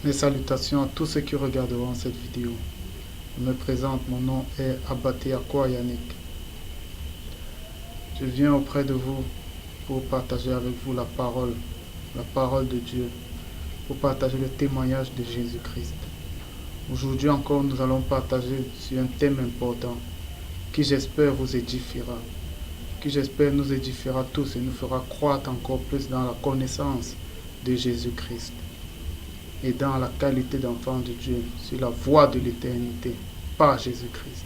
Mes salutations à tous ceux qui regarderont cette vidéo. Je me présente, mon nom est Abaté Akwa Yannick. Je viens auprès de vous pour partager avec vous la parole de Dieu, pour partager le témoignage de Jésus-Christ. Aujourd'hui encore, nous allons partager sur un thème important qui j'espère vous édifiera, qui j'espère nous édifiera tous et nous fera croître encore plus dans la connaissance de Jésus-Christ et dans la qualité d'enfant de Dieu sur la voie de l'éternité par Jésus-Christ.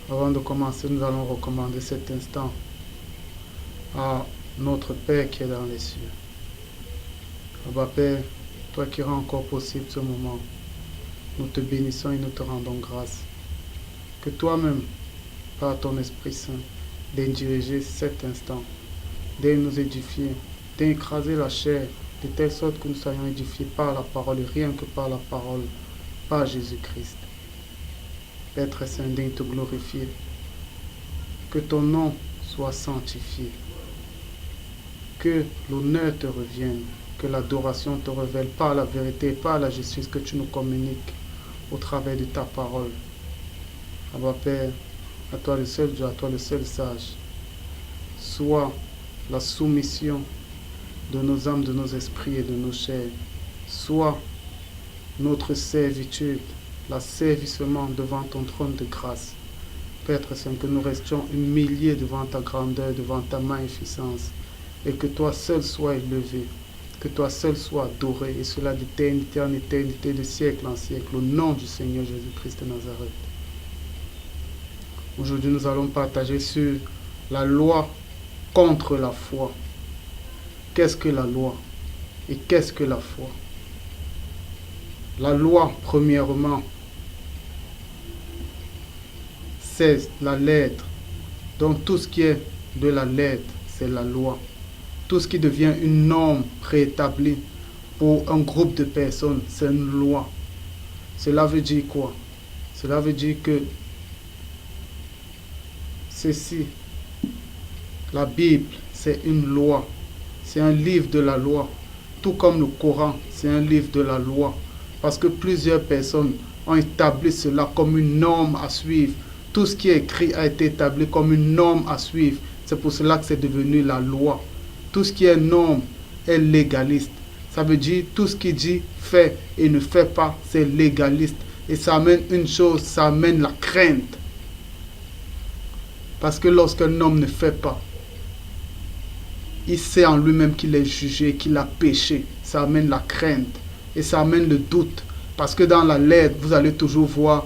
Avant de commencer, nous allons recommander cet instant à notre Père qui est dans les cieux. Abba Père, toi qui rends encore possible ce moment, nous te bénissons et nous te rendons grâce. Que toi-même, par ton Esprit Saint, daigne diriger cet instant, daigne nous édifier, daigne écraser la chair, de telle sorte que nous soyons édifiés par la parole et rien que par la parole, par Jésus-Christ. Père très saint, daigne te glorifier. Que ton nom soit sanctifié. Que l'honneur te revienne. Que l'adoration te révèle par la vérité et par la justice que tu nous communiques au travers de ta parole. Abba Père, à toi le seul Dieu, à toi le seul sage, soit la soumission de nos âmes, de nos esprits et de nos chairs, soit notre servitude, l'asservissement devant ton trône de grâce. Père très saint, que nous restions humiliés devant ta grandeur, devant ta magnificence, et que toi seul sois élevé, que toi seul sois adoré, et cela d'éternité en éternité, de siècle en siècle, au nom du Seigneur Jésus-Christ de Nazareth. Aujourd'hui, nous allons partager sur la loi contre la foi. Qu'est-ce que la loi et qu'est-ce que la foi? La loi, premièrement, c'est la lettre. Donc tout ce qui est de la lettre, c'est la loi. Tout ce qui devient une norme préétablie pour un groupe de personnes, c'est une loi. Cela veut dire quoi? Cela veut dire que ceci, la Bible, c'est une loi. C'est un livre de la loi. Tout comme le Coran, c'est un livre de la loi. Parce que plusieurs personnes ont établi cela comme une norme à suivre. Tout ce qui est écrit a été établi comme une norme à suivre. C'est pour cela que c'est devenu la loi. Tout ce qui est norme est légaliste. Ça veut dire tout ce qui dit fait et ne fait pas, c'est légaliste. Et ça amène une chose, ça amène la crainte. Parce que lorsqu'un homme ne fait pas, il sait en lui-même qu'il est jugé, qu'il a péché. Ça amène la crainte et ça amène le doute. Parce que dans la lettre, vous allez toujours voir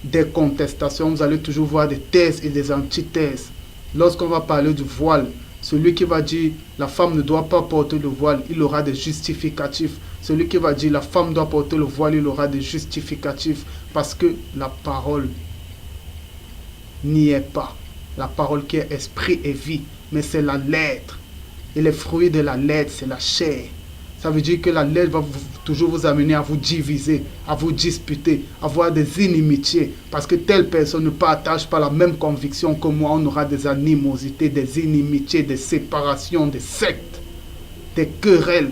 des contestations, vous allez toujours voir des thèses et des antithèses. Lorsqu'on va parler du voile, celui qui va dire la femme ne doit pas porter le voile, il aura des justificatifs. Celui qui va dire la femme doit porter le voile, il aura des justificatifs. Parce que la parole n'y est pas. La parole qui est esprit et vie. Mais c'est la lettre. Et les fruits de la lettre, c'est la chair. Ça veut dire que la lettre va toujours vous amener à vous diviser, à vous disputer, à avoir des inimitiés. Parce que telle personne ne partage pas la même conviction que moi. On aura des animosités, des inimitiés, des séparations, des sectes, des querelles.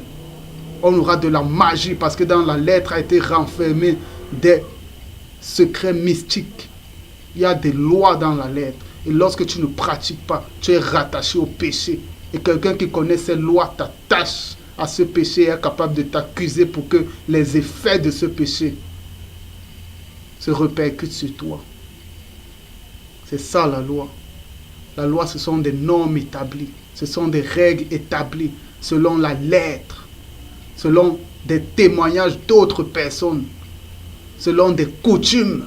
On aura de la magie parce que dans la lettre a été renfermé des secrets mystiques. Il y a des lois dans la lettre. Et lorsque tu ne pratiques pas, tu es rattaché au péché. Et quelqu'un qui connaît ces lois t'attache à ce péché et est capable de t'accuser pour que les effets de ce péché se répercutent sur toi. C'est ça la loi. La loi, ce sont des normes établies. Ce sont des règles établies selon la lettre, selon des témoignages d'autres personnes, selon des coutumes.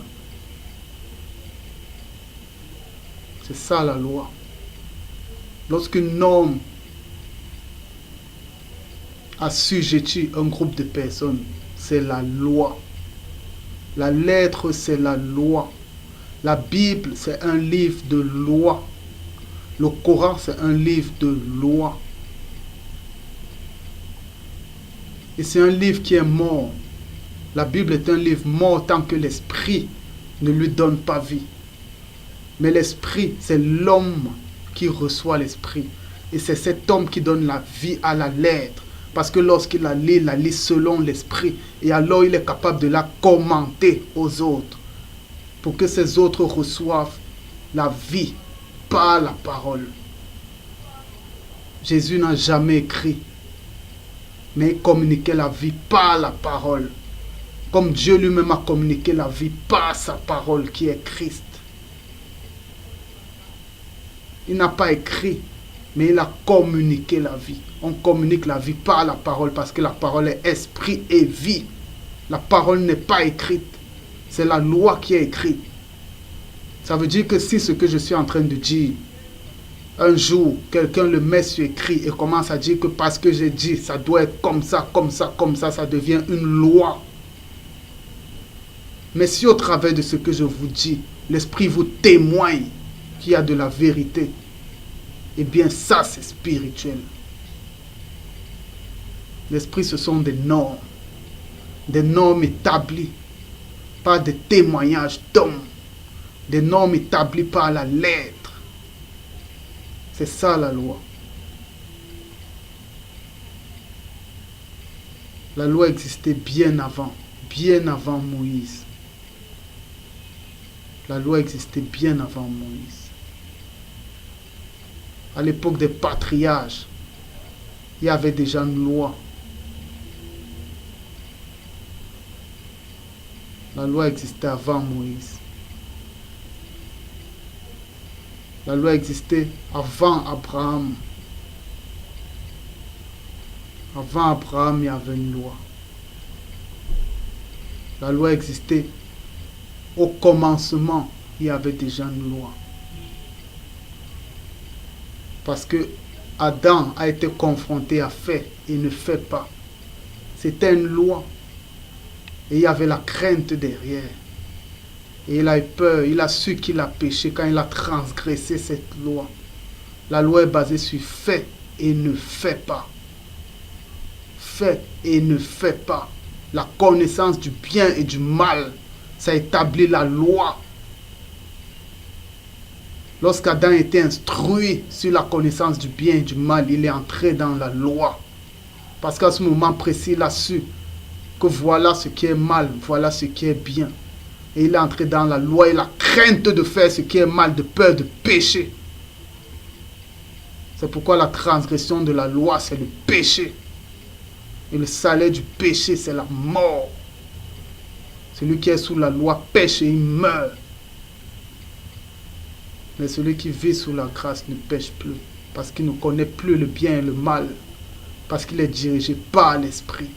C'est ça la loi. Lorsqu'une norme assujettit un groupe de personnes, c'est la loi. La lettre, c'est la loi. La Bible, c'est un livre de loi. Le Coran, c'est un livre de loi. Et c'est un livre qui est mort. La Bible est un livre mort tant que l'esprit ne lui donne pas vie. Mais l'esprit, c'est l'homme qui reçoit l'esprit. Et c'est cet homme qui donne la vie à la lettre. Parce que lorsqu'il la lit selon l'esprit. Et alors il est capable de la commenter aux autres. Pour que ces autres reçoivent la vie par la parole. Jésus n'a jamais écrit, mais il communiquait la vie par la parole. Comme Dieu lui-même a communiqué la vie par sa parole qui est Christ. Il n'a pas écrit, mais il a communiqué la vie. On communique la vie par la parole parce que la parole est esprit et vie. La parole n'est pas écrite. C'est la loi qui est écrite. Ça veut dire que si ce que je suis en train de dire, un jour, quelqu'un le met sur écrit et commence à dire que parce que j'ai dit, ça doit être comme ça, comme ça, comme ça devient une loi. Mais si au travers de ce que je vous dis, l'esprit vous témoigne qu'il y a de la vérité, eh bien ça c'est spirituel. L'esprit, ce sont des normes établies par des témoignages d'hommes, des normes établies par la lettre. C'est ça la loi. La loi existait bien avant Moïse. La loi existait bien avant Moïse. À l'époque des patriarches, il y avait déjà une loi. La loi existait avant Moïse. La loi existait avant Abraham. Avant Abraham, il y avait une loi. La loi existait au commencement, il y avait déjà une loi. Parce que Adam a été confronté à faire et ne fait pas. C'était une loi. Et il y avait la crainte derrière. Et il a eu peur, il a su qu'il a péché quand il a transgressé cette loi. La loi est basée sur fait et ne fait pas. Fait et ne fait pas. La connaissance du bien et du mal, ça établit la loi. Lorsqu'Adam était instruit sur la connaissance du bien et du mal, il est entré dans la loi. Parce qu'à ce moment précis, il a su que voilà ce qui est mal, voilà ce qui est bien. Et il est entré dans la loi et la crainte de faire ce qui est mal, de peur de pécher. C'est pourquoi la transgression de la loi, c'est le péché. Et le salaire du péché, c'est la mort. Celui qui est sous la loi pêche et il meurt. Mais celui qui vit sous la grâce ne pêche plus. Parce qu'il ne connaît plus le bien et le mal. Parce qu'il est dirigé par l'esprit.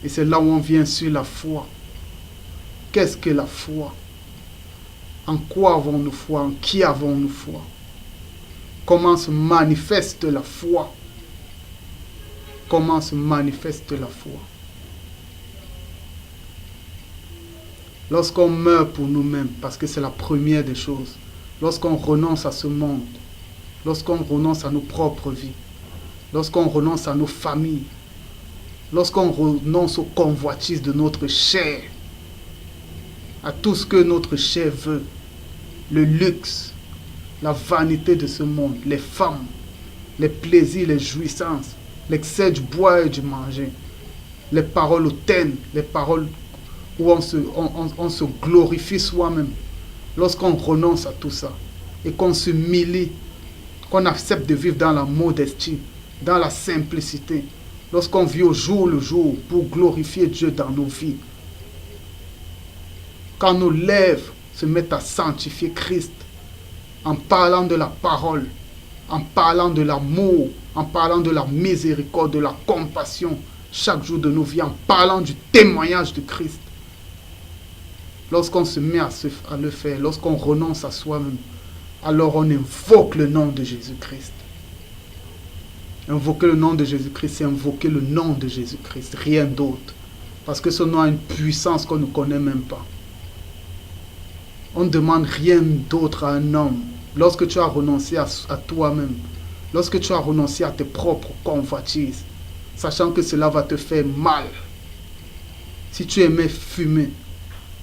Et c'est là où on vient sur la foi. Qu'est-ce que la foi? En quoi avons-nous foi? En qui avons-nous foi? Comment se manifeste la foi? Comment se manifeste la foi? Lorsqu'on meurt pour nous-mêmes, parce que c'est la première des choses, lorsqu'on renonce à ce monde, lorsqu'on renonce à nos propres vies, lorsqu'on renonce à nos familles, lorsqu'on renonce aux convoitises de notre chair, à tout ce que notre chair veut, le luxe, la vanité de ce monde, les femmes, les plaisirs, les jouissances, l'excès du boire et du manger, les paroles hautaines, les paroles où on se glorifie soi-même. Lorsqu'on renonce à tout ça et qu'on s'humilie, qu'on accepte de vivre dans la modestie, dans la simplicité, lorsqu'on vit au jour le jour pour glorifier Dieu dans nos vies, quand nos lèvres se mettent à sanctifier Christ en parlant de la parole, en parlant de l'amour, en parlant de la miséricorde, de la compassion chaque jour de nos vies, en parlant du témoignage de Christ. Lorsqu'on se met à le faire, lorsqu'on renonce à soi-même, alors on invoque le nom de Jésus-Christ. Invoquer le nom de Jésus-Christ, c'est invoquer le nom de Jésus-Christ, rien d'autre. Parce que ce nom a une puissance qu'on ne connaît même pas. On ne demande rien d'autre à un homme. Lorsque tu as renoncé à toi-même, lorsque tu as renoncé à tes propres convoitises, sachant que cela va te faire mal. Si tu aimais fumer,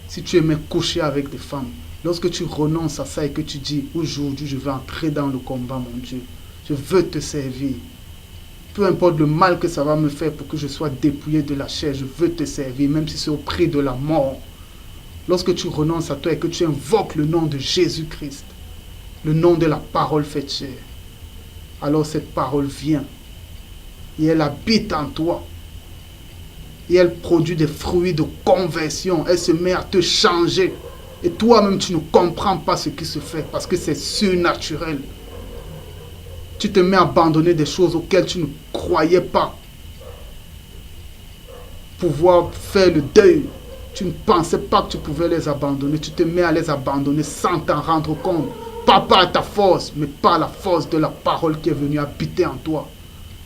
si tu aimais coucher avec des femmes, lorsque tu renonces à ça et que tu dis, aujourd'hui je vais entrer dans le combat, mon Dieu, je veux te servir. Peu importe le mal que ça va me faire pour que je sois dépouillé de la chair, je veux te servir, même si c'est au prix de la mort. Lorsque tu renonces à toi et que tu invoques le nom de Jésus-Christ, le nom de la parole faite chair, alors cette parole vient et elle habite en toi. Et elle produit des fruits de conversion. Elle se met à te changer. Et toi-même, tu ne comprends pas ce qui se fait parce que c'est surnaturel. Tu te mets à abandonner des choses auxquelles tu ne croyais pas pouvoir faire le deuil. Tu ne pensais pas que tu pouvais les abandonner. Tu te mets à les abandonner sans t'en rendre compte. Pas par ta force, mais par la force de la parole qui est venue habiter en toi.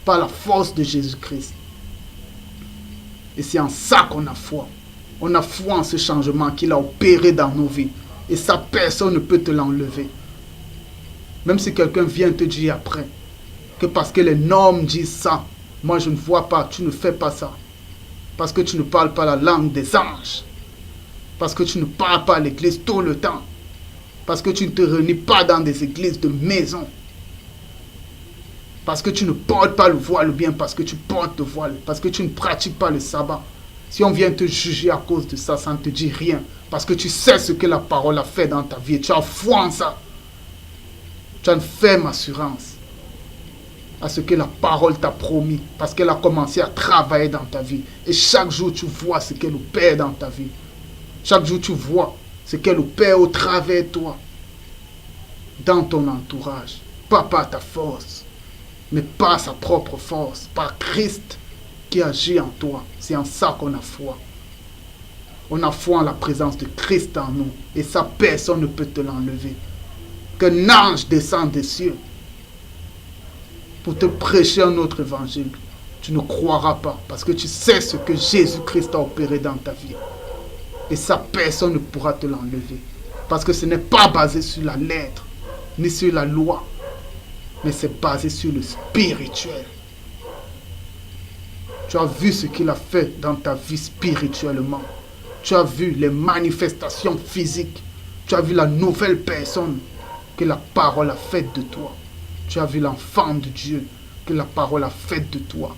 Par la force de Jésus-Christ. Et c'est en ça qu'on a foi. On a foi en ce changement qu'il a opéré dans nos vies. Et ça, personne ne peut te l'enlever. Même si quelqu'un vient te dire après que parce que les normes disent ça, moi je ne vois pas, tu ne fais pas ça. Parce que tu ne parles pas la langue des anges. Parce que tu ne parles pas à l'église tout le temps. Parce que tu ne te réunis pas dans des églises de maison. Parce que tu ne portes pas le voile ou bien parce que tu portes le voile. Parce que tu ne pratiques pas le sabbat. Si on vient te juger à cause de ça, ça ne te dit rien. Parce que tu sais ce que la parole a fait dans ta vie. Tu as foi en ça. Tu as une ferme assurance à ce que la parole t'a promis. Parce qu'elle a commencé à travailler dans ta vie. Et chaque jour, tu vois ce qu'elle opère dans ta vie. Chaque jour, tu vois ce qu'elle opère au travers de toi. Dans ton entourage. Pas par ta force, mais par sa propre force. Par Christ qui agit en toi. C'est en ça qu'on a foi. On a foi en la présence de Christ en nous. Et ça, personne ne peut te l'enlever. Qu'un ange descende des cieux pour te prêcher un autre évangile, tu ne croiras pas. Parce que tu sais ce que Jésus-Christ a opéré dans ta vie. Et ça, personne ne pourra te l'enlever. Parce que ce n'est pas basé sur la lettre, ni sur la loi, mais c'est basé sur le spirituel. Tu as vu ce qu'il a fait dans ta vie spirituellement. Tu as vu les manifestations physiques. Tu as vu la nouvelle personne que la parole a faite de toi. Tu as vu l'enfant de Dieu que la parole a faite de toi.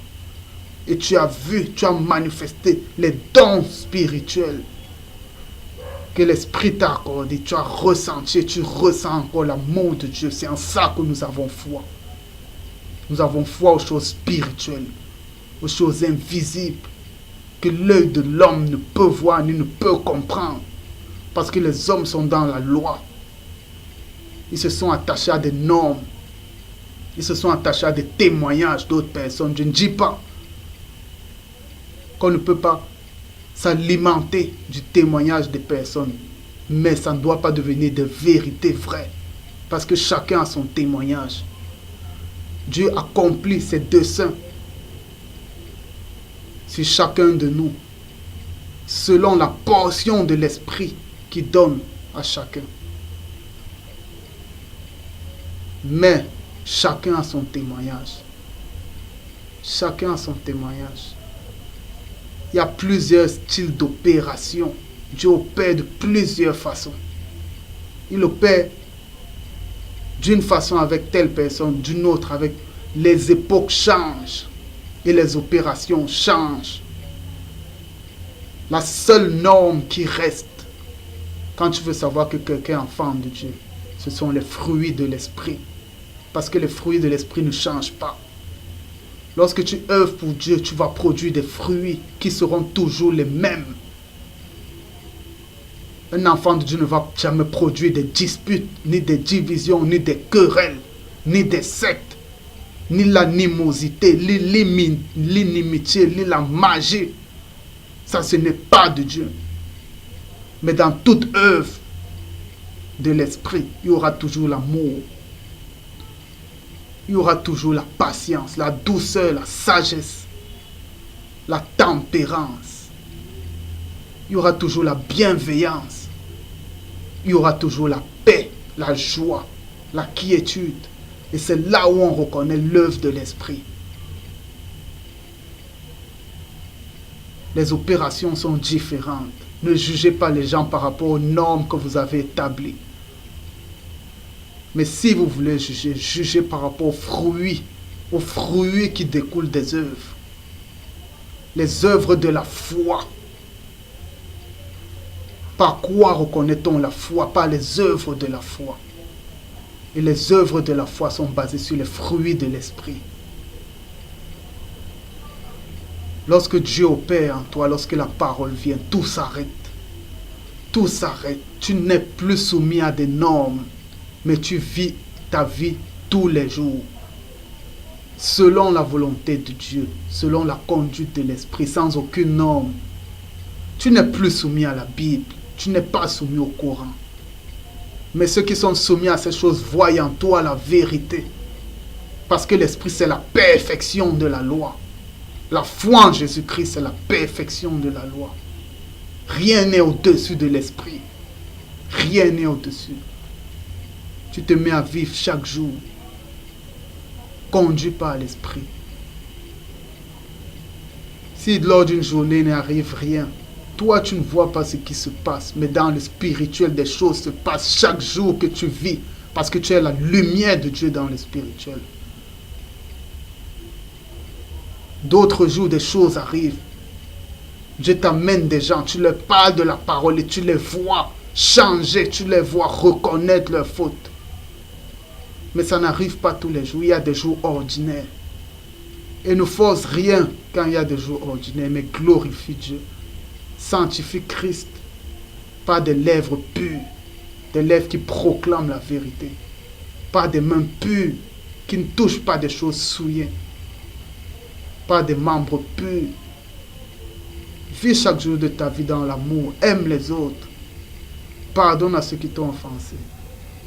Et tu as vu, tu as manifesté les dons spirituels que l'Esprit t'a accordé. Tu as ressenti, tu ressens encore l'amour de Dieu. C'est en ça que nous avons foi. Nous avons foi aux choses spirituelles, aux choses invisibles, que l'œil de l'homme ne peut voir ni ne peut comprendre. Parce que les hommes sont dans la loi. Ils se sont attachés à des normes. Ils se sont attachés à des témoignages d'autres personnes. Je ne dis pas qu'on ne peut pas s'alimenter du témoignage des personnes. Mais ça ne doit pas devenir de vérité vraie. Parce que chacun a son témoignage. Dieu accomplit ses desseins sur chacun de nous, selon la portion de l'Esprit qu'il donne à chacun. Mais chacun a son témoignage. Chacun a son témoignage. Il y a plusieurs styles d'opération. Dieu opère de plusieurs façons. Il opère d'une façon avec telle personne, d'une autre avec... Les époques changent et les opérations changent. La seule norme qui reste, quand tu veux savoir que quelqu'un est enfant de Dieu, ce sont les fruits de l'esprit. Parce que les fruits de l'esprit ne changent pas. Lorsque tu œuvres pour Dieu, tu vas produire des fruits qui seront toujours les mêmes. Un enfant de Dieu ne va jamais produire des disputes, ni des divisions, ni des querelles, ni des sectes, ni l'animosité, ni l'inimitié, ni la magie. Ça, ce n'est pas de Dieu. Mais dans toute œuvre de l'esprit, il y aura toujours l'amour. Il y aura toujours la patience, la douceur, la sagesse, la tempérance. Il y aura toujours la bienveillance. Il y aura toujours la paix, la joie, la quiétude. Et c'est là où on reconnaît l'œuvre de l'esprit. Les opérations sont différentes. Ne jugez pas les gens par rapport aux normes que vous avez établies. Mais si vous voulez juger, jugez par rapport aux fruits aux fruits qui découlent des œuvres. Les œuvres de la foi. Par quoi reconnaît-on la foi? Par les œuvres de la foi. Et les œuvres de la foi sont basées sur les fruits de l'esprit. Lorsque Dieu opère en toi, lorsque la parole vient, tout s'arrête. Tout s'arrête. Tu n'es plus soumis à des normes, mais tu vis ta vie tous les jours. Selon la volonté de Dieu, selon la conduite de l'esprit, sans aucune norme. Tu n'es plus soumis à la Bible, tu n'es pas soumis au Coran. Mais ceux qui sont soumis à ces choses voient en toi la vérité. Parce que l'esprit, c'est la perfection de la loi. La foi en Jésus-Christ, c'est la perfection de la loi. Rien n'est au-dessus de l'esprit. Rien n'est au-dessus. Tu te mets à vivre chaque jour, conduit par l'esprit. Si lors d'une journée n'arrive rien, toi tu ne vois pas ce qui se passe, mais dans le spirituel, des choses se passent chaque jour que tu vis, parce que tu es la lumière de Dieu dans le spirituel. D'autres jours, des choses arrivent. Dieu t'amène des gens, tu leur parles de la parole et tu les vois changer, tu les vois reconnaître leurs fautes. Mais ça n'arrive pas tous les jours, il y a des jours ordinaires. Et ne force rien quand il y a des jours ordinaires, mais glorifie Dieu. Sanctifie Christ par des lèvres pures, des lèvres qui proclament la vérité, par des mains pures qui ne touchent pas des choses souillées, par des membres purs. Vis chaque jour de ta vie dans l'amour, aime les autres, pardonne à ceux qui t'ont offensé,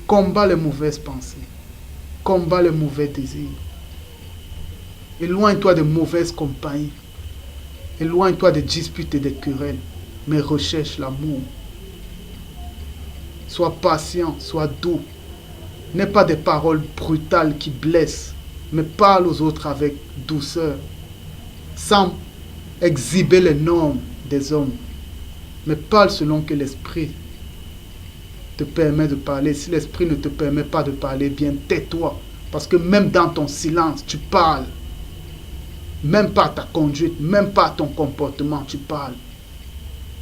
combat les mauvaises pensées, combat les mauvais désirs. Éloigne-toi de mauvaises compagnies. Éloigne-toi des disputes et des querelles, mais recherche l'amour. Sois patient, sois doux. N'aie pas des paroles brutales qui blessent, mais parle aux autres avec douceur, sans exhiber les normes des hommes, mais parle selon que l'esprit te permet de parler. Si l'esprit ne te permet pas de parler, bien tais-toi, parce que même dans ton silence, tu parles. Même par ta conduite, même par ton comportement, tu parles.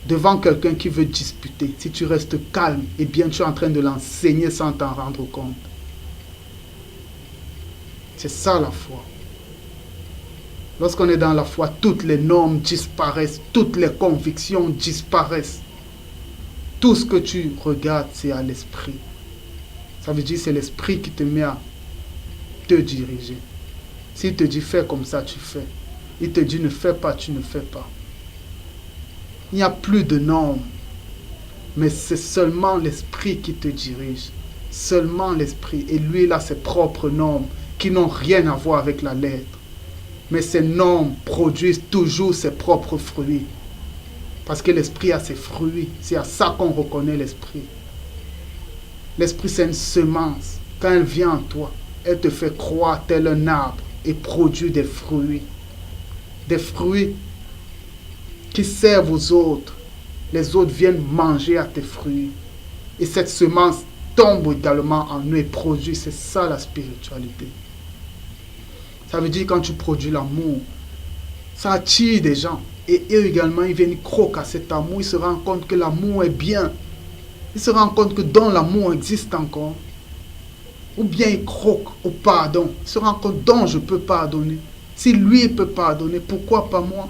Devant quelqu'un qui veut disputer, si tu restes calme, eh bien tu es en train de l'enseigner sans t'en rendre compte. C'est ça la foi. Lorsqu'on est dans la foi, toutes les normes disparaissent, toutes les convictions disparaissent. Tout ce que tu regardes, c'est à l'esprit. Ça veut dire que c'est l'esprit qui te met à te diriger. S'il te dit fais comme ça, tu fais. Il te dit ne fais pas, tu ne fais pas. Il n'y a plus de normes. Mais c'est seulement l'esprit qui te dirige. Seulement l'esprit. Et lui, il a ses propres normes qui n'ont rien à voir avec la lettre. Mais ces normes produisent toujours ses propres fruits. Parce que l'esprit a ses fruits. C'est à ça qu'on reconnaît l'esprit. L'esprit, c'est une semence. Quand elle vient en toi, elle te fait croître tel un arbre et produit des fruits. Des fruits qui servent aux autres. Les autres viennent manger à tes fruits. Et cette semence tombe également en eux et produit. C'est ça la spiritualité. Ça veut dire quand tu produis l'amour, ça attire des gens. Et eux également, ils viennent croquer à cet amour. Ils se rendent compte que l'amour est bien. Ils se rendent compte que dans l'amour existe encore. Ou bien ils croquent au pardon. Ils se rendent compte dont je peux pardonner. Si lui il peut pardonner, pourquoi pas moi?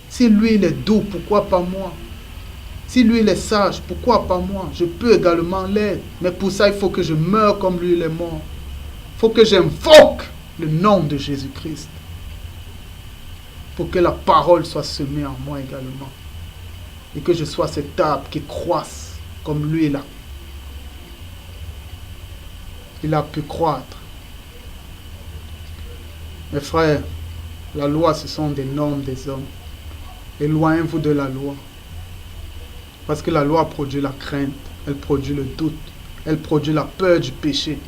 Si lui il est doux, pourquoi pas moi? Si lui il est sage, pourquoi pas moi? Je peux également l'être. Mais pour ça, il faut que je meure comme lui il est mort. Il faut que j'invoque le nom de Jésus-Christ. Pour que la parole soit semée en moi également. Et que je sois cet arbre qui croisse comme lui il a pu croître. Mes frères, la loi, ce sont des normes des hommes. Éloignez-vous de la loi. Parce que la loi produit la crainte, elle produit le doute, elle produit la peur du péché.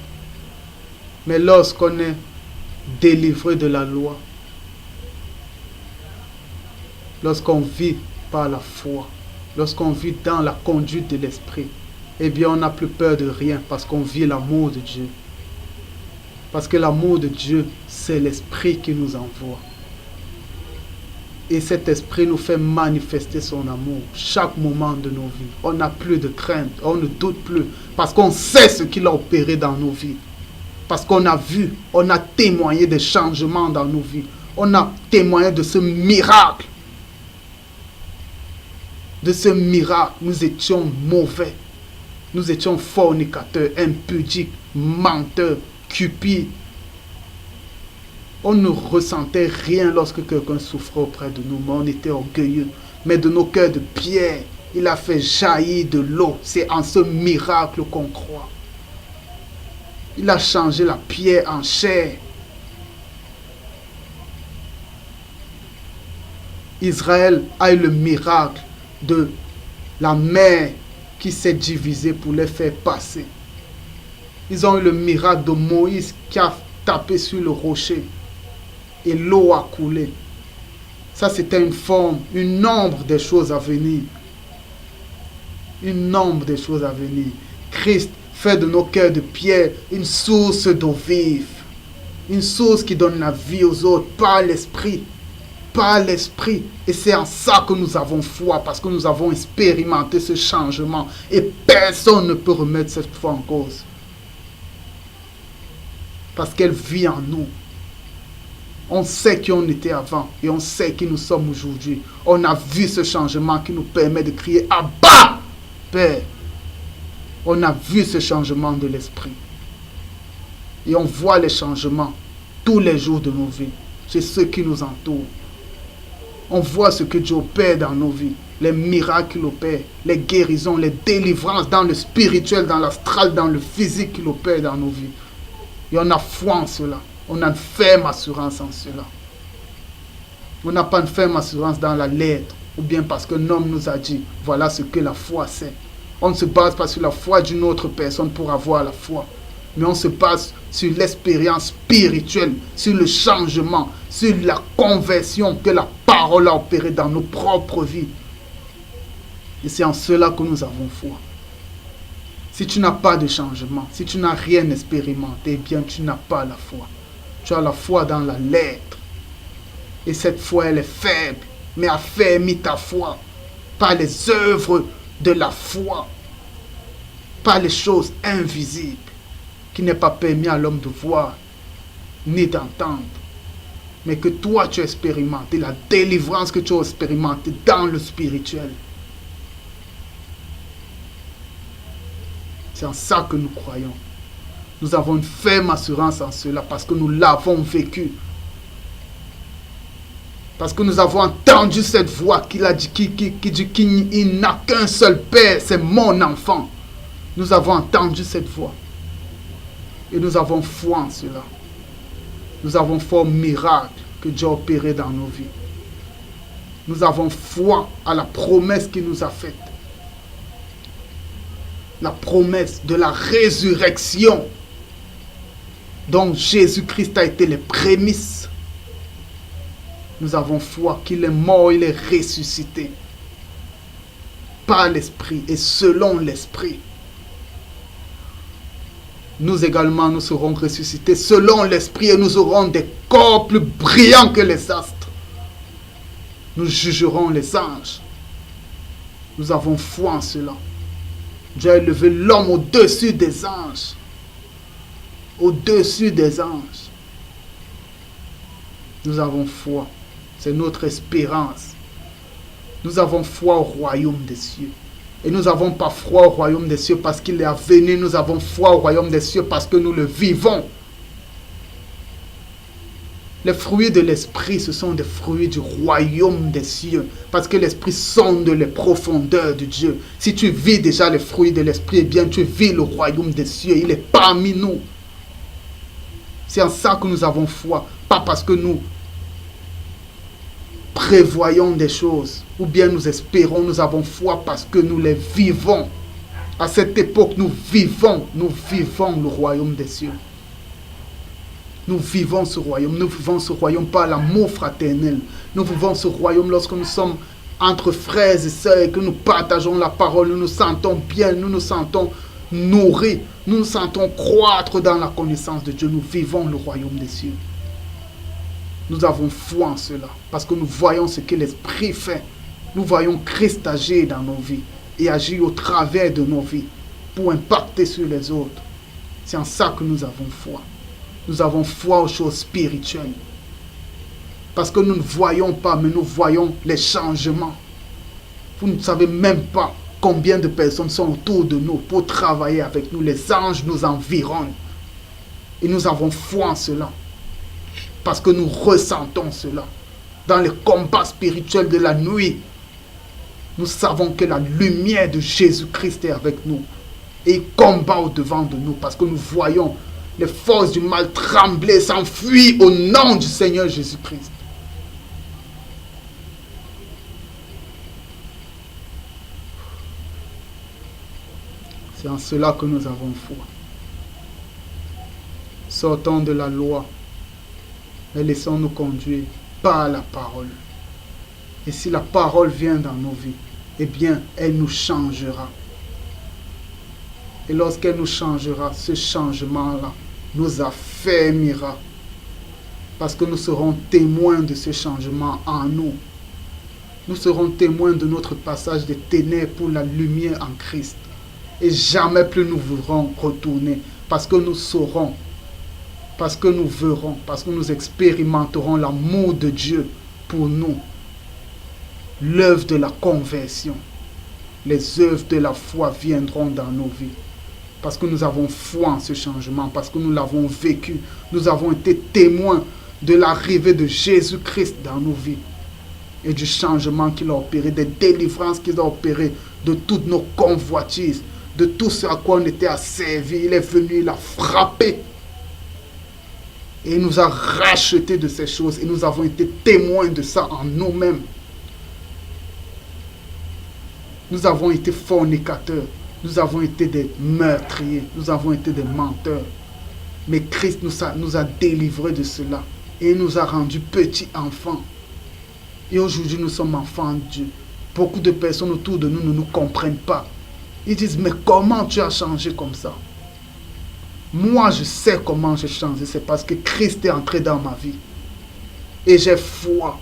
Mais lorsqu'on est délivré de la loi, lorsqu'on vit par la foi, lorsqu'on vit dans la conduite de l'esprit, eh bien on n'a plus peur de rien parce qu'on vit l'amour de Dieu. Parce que l'amour de Dieu, c'est l'Esprit qui nous envoie. Et cet esprit nous fait manifester son amour chaque moment de nos vies. On n'a plus de crainte, on ne doute plus. Parce qu'on sait ce qu'il a opéré dans nos vies. Parce qu'on a vu, on a témoigné des changements dans nos vies. On a témoigné de ce miracle. De ce miracle, nous étions mauvais. Nous étions fornicateurs, impudiques, menteurs, cupides. On ne ressentait rien lorsque quelqu'un souffrait auprès de nous, mais on était orgueilleux. Mais de nos cœurs de pierre, il a fait jaillir de l'eau. C'est en ce miracle qu'on croit. Il a changé la pierre en chair. Israël a eu le miracle de la mer qui s'est divisée pour les faire passer. Ils ont eu le miracle de Moïse qui a tapé sur le rocher. Et l'eau a coulé. Ça, c'était une forme, une ombre des choses à venir. Une ombre des choses à venir. Christ fait de nos cœurs de pierre une source d'eau vive. Une source qui donne la vie aux autres par l'Esprit. Par l'Esprit. Et c'est en ça que nous avons foi, parce que nous avons expérimenté ce changement. Et personne ne peut remettre cette foi en cause. Parce qu'elle vit en nous. On sait qui on était avant et on sait qui nous sommes aujourd'hui. On a vu ce changement qui nous permet de crier Abba, Père. On a vu ce changement de l'esprit. Et on voit les changements tous les jours de nos vies. C'est ceux qui nous entourent. On voit ce que Dieu opère dans nos vies. Les miracles qu'il opère, les guérisons, les délivrances dans le spirituel, dans l'astral, dans le physique qu'il opère dans nos vies. Et on a foi en cela. On a une ferme assurance en cela. On n'a pas une ferme assurance dans la lettre, ou bien parce qu'un homme nous a dit, voilà ce que la foi c'est. On ne se base pas sur la foi d'une autre personne pour avoir la foi. Mais on se base sur l'expérience spirituelle, sur le changement, sur la conversion que la parole a opéré dans nos propres vies. Et c'est en cela que nous avons foi. Si tu n'as pas de changement, si tu n'as rien expérimenté, eh bien tu n'as pas la foi. Tu as la foi dans la lettre. Et cette foi, elle est faible. Mais affermis ta foi par les œuvres de la foi. Par les choses invisibles qui n'est pas permis à l'homme de voir ni d'entendre. Mais que toi, tu as expérimenté la délivrance que tu as expérimentée dans le spirituel. C'est en ça que nous croyons. Nous avons une ferme assurance en cela parce que nous l'avons vécu. Parce que nous avons entendu cette voix qui dit qu'il n'a qu'un seul Père, c'est mon enfant. Nous avons entendu cette voix. Et nous avons foi en cela. Nous avons foi au miracle que Dieu a opéré dans nos vies. Nous avons foi à la promesse qu'il nous a faite. La promesse de la résurrection dont Jésus-Christ a été les prémices. Nous avons foi qu'il est mort, il est ressuscité par l'Esprit et selon l'Esprit. Nous également, nous serons ressuscités selon l'Esprit et nous aurons des corps plus brillants que les astres. Nous jugerons les anges. Nous avons foi en cela. Dieu a élevé l'homme au-dessus des anges. Au-dessus des anges. Nous avons foi. C'est notre espérance. Nous avons foi au royaume des cieux. Et nous n'avons pas foi au royaume des cieux parce qu'il est à venir. Nous avons foi au royaume des cieux parce que nous le vivons. Les fruits de l'esprit, ce sont des fruits du royaume des cieux. Parce que l'esprit sonde les profondeurs de Dieu. Si tu vis déjà les fruits de l'esprit, eh bien tu vis le royaume des cieux. Il est parmi nous. C'est en ça que nous avons foi. Pas parce que nous prévoyons des choses. Ou bien nous espérons, nous avons foi parce que nous les vivons. À cette époque, nous vivons le royaume des cieux. Nous vivons ce royaume. Nous vivons ce royaume par l'amour fraternel. Nous vivons ce royaume lorsque nous sommes entre frères et sœurs et que nous partageons la parole. Nous nous sentons bien. Nous nous sentons nourris, nous nous sentons croître dans la connaissance de Dieu. Nous vivons le royaume des cieux. Nous avons foi en cela, parce que nous voyons ce que l'Esprit fait. Nous voyons Christ agir dans nos vies et agir au travers de nos vies pour impacter sur les autres. C'est en ça que nous avons foi. Nous avons foi aux choses spirituelles. Parce que nous ne voyons pas, mais nous voyons les changements. Vous ne savez même pas combien de personnes sont autour de nous pour travailler avec nous. Les anges nous environnent. Et nous avons foi en cela. Parce que nous ressentons cela. Dans les combats spirituels de la nuit, nous savons que la lumière de Jésus-Christ est avec nous. Et il combat au-devant de nous. Parce que nous voyons les forces du mal trembler, s'enfuir au nom du Seigneur Jésus-Christ. C'est en cela que nous avons foi. Sortons de la loi et laissons-nous conduire par la parole. Et si la parole vient dans nos vies, eh bien, elle nous changera. Et lorsqu'elle nous changera, ce changement-là nous affermira. Parce que nous serons témoins de ce changement en nous. Nous serons témoins de notre passage des ténèbres pour la lumière en Christ. Et jamais plus nous voudrons retourner. Parce que nous saurons, parce que nous verrons, parce que nous expérimenterons l'amour de Dieu pour nous. L'œuvre de la conversion. Les œuvres de la foi viendront dans nos vies. Parce que nous avons foi en ce changement. Parce que nous l'avons vécu. Nous avons été témoins de l'arrivée de Jésus-Christ dans nos vies. Et du changement qu'il a opéré, des délivrances qu'il a opérées, de toutes nos convoitises, de tout ce à quoi on était asservi. Il est venu, il a frappé. Et il nous a rachetés de ces choses. Et nous avons été témoins de ça en nous-mêmes. Nous avons été fornicateurs. Nous avons été des meurtriers. Nous avons été des menteurs. Mais Christ nous a délivrés de cela. Et il nous a rendus petits enfants. Et aujourd'hui, nous sommes enfants de Dieu. Beaucoup de personnes autour de nous ne nous comprennent pas. Ils disent, mais comment tu as changé comme ça? Moi, je sais comment j'ai changé. C'est parce que Christ est entré dans ma vie. Et j'ai foi.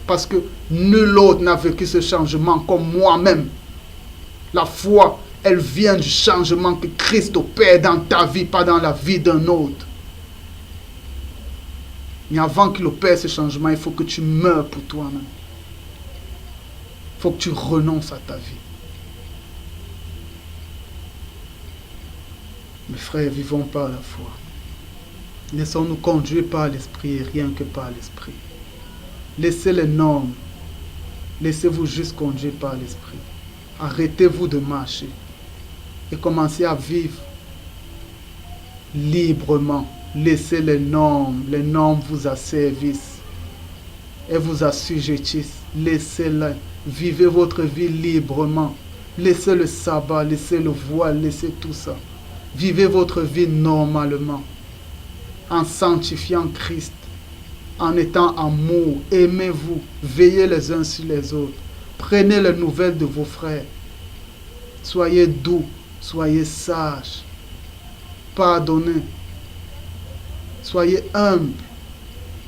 Parce que nul autre n'a vécu ce changement comme moi-même. La foi, elle vient du changement que Christ opère dans ta vie, pas dans la vie d'un autre. Mais avant qu'il opère ce changement, il faut que tu meurs pour toi-même. Il faut que tu renonces à ta vie. Mes frères, vivons par la foi. Laissons-nous conduire par l'Esprit et rien que par l'Esprit. Laissez les normes. Laissez-vous juste conduire par l'Esprit. Arrêtez-vous de marcher. Et commencez à vivre librement. Laissez les normes. Les normes vous asservissent. Et vous assujettissent. Laissez-les. Vivez votre vie librement. Laissez le sabbat. Laissez le voile. Laissez tout ça. Vivez votre vie normalement, en sanctifiant Christ, en étant amour, aimez-vous, veillez les uns sur les autres, prenez les nouvelles de vos frères, soyez doux, soyez sages, pardonnez, soyez humbles,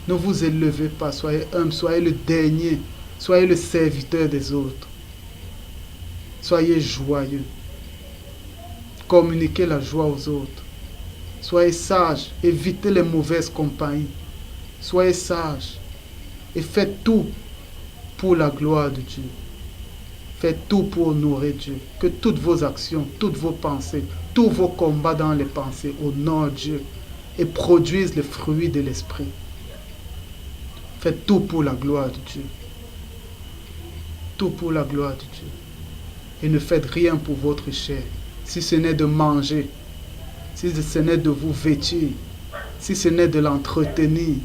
ne vous élevez pas, soyez humbles, soyez le dernier, soyez le serviteur des autres, soyez joyeux. Communiquez la joie aux autres. Soyez sages. Évitez les mauvaises compagnies. Soyez sages. Et faites tout pour la gloire de Dieu. Faites tout pour honorer Dieu. Que toutes vos actions, toutes vos pensées, tous vos combats dans les pensées honorent Dieu et produisent les fruits de l'esprit. Faites tout pour la gloire de Dieu. Tout pour la gloire de Dieu. Et ne faites rien pour votre chair. Si ce n'est de manger, si ce n'est de vous vêtir, si ce n'est de l'entretenir,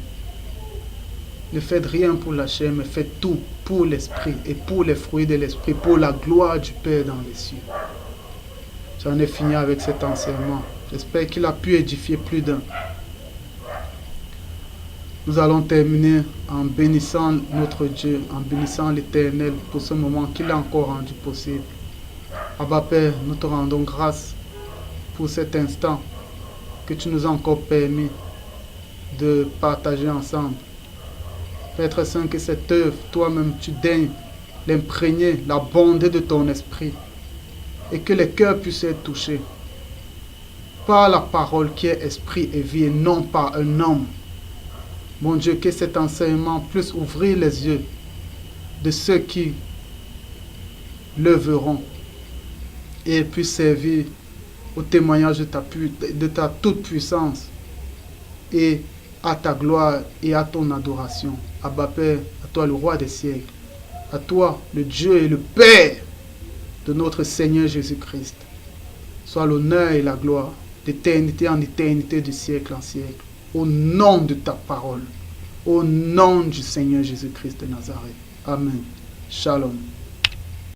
ne faites rien pour la chair, mais faites tout pour l'esprit et pour les fruits de l'esprit, pour la gloire du Père dans les cieux. J'en ai fini avec cet enseignement. J'espère qu'il a pu édifier plus d'un. Nous allons terminer en bénissant notre Dieu, en bénissant l'Éternel pour ce moment qu'il a encore rendu possible. Abba Père, nous te rendons grâce pour cet instant que tu nous as encore permis de partager ensemble. Père Saint, que cette œuvre, toi-même, tu daignes l'imprégner, la bonté de ton esprit, et que les cœurs puissent être touchés par la parole qui est esprit et vie, et non par un homme. Mon Dieu, que cet enseignement puisse ouvrir les yeux de ceux qui le verront et puisse servir au témoignage de ta toute-puissance et à ta gloire et à ton adoration. Abba Père, à toi le roi des siècles, à toi le Dieu et le Père de notre Seigneur Jésus-Christ, soit l'honneur et la gloire d'éternité en éternité, du siècle en siècle, au nom de ta parole, au nom du Seigneur Jésus-Christ de Nazareth. Amen. Shalom.